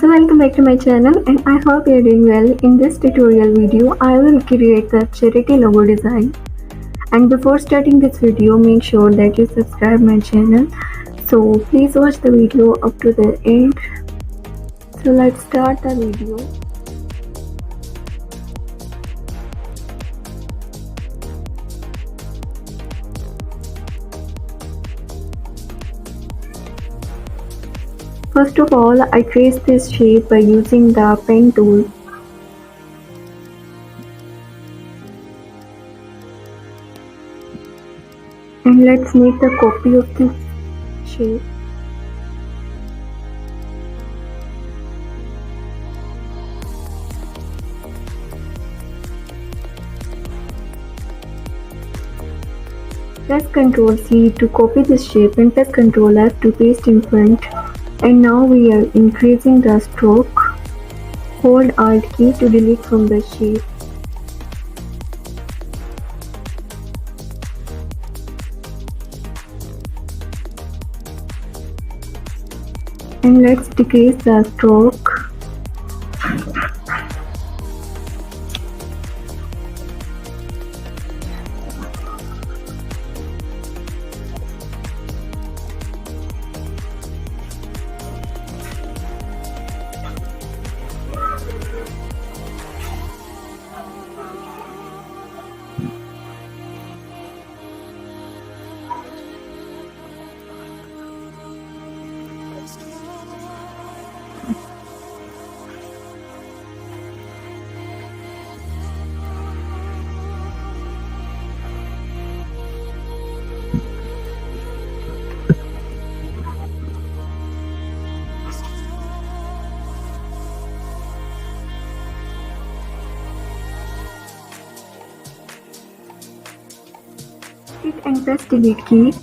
So welcome back to my channel and I hope you're doing well. In this tutorial video, I will create the charity logo design. And before starting this video, make sure that you subscribe my channel. So please watch the video up to the end. So let's start the video. First of all, I trace this shape by using the pen tool. And let's make the copy of this shape. Press Ctrl C to copy this shape and press Ctrl F to paste in front. And now we are increasing the stroke. Hold Alt key to delete from the shape. And let's decrease the stroke. Hit and press delete key.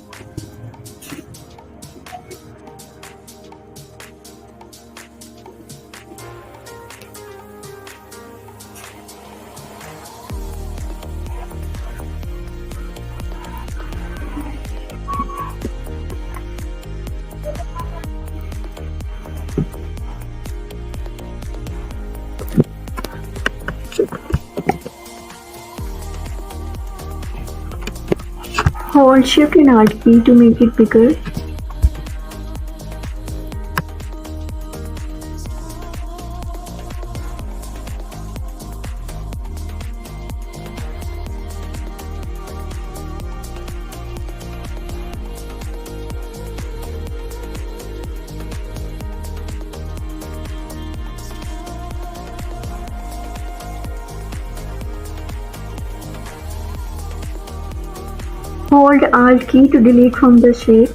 Hold Shift and Alt key to make it bigger. Hold Alt key to delete from the shape.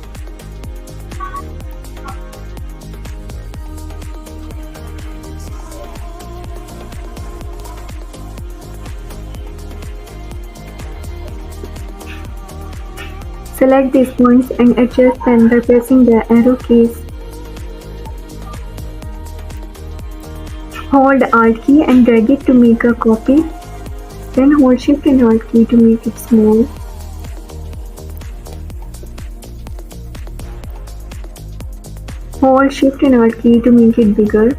Select these points and adjust them by pressing the arrow keys. Hold Alt key and drag it to make a copy. Then hold Shift and Alt key to make it small. Hold Shift and Alt key to make it bigger.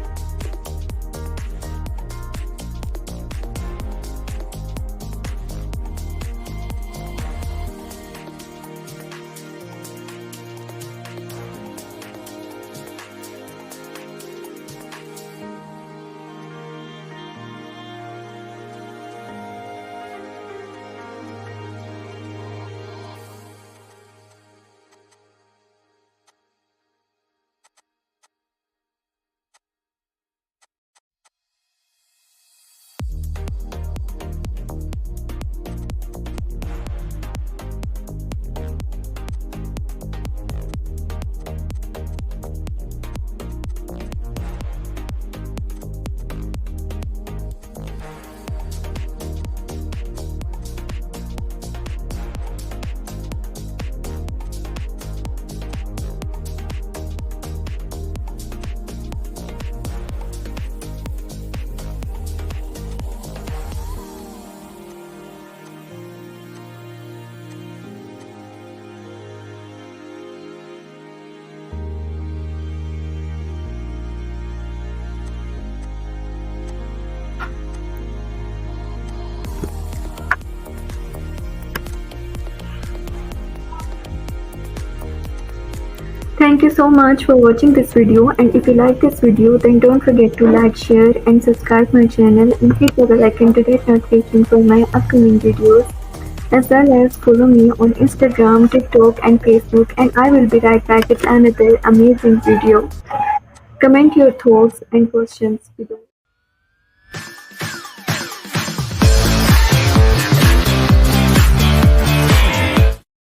Thank you so much for watching this video, and if you like this video then don't forget to like, share and subscribe my channel and hit the bell icon to get notifications for my upcoming videos, as well as follow me on Instagram, TikTok and Facebook, and I will be right back with another amazing video. Comment your thoughts and questions below.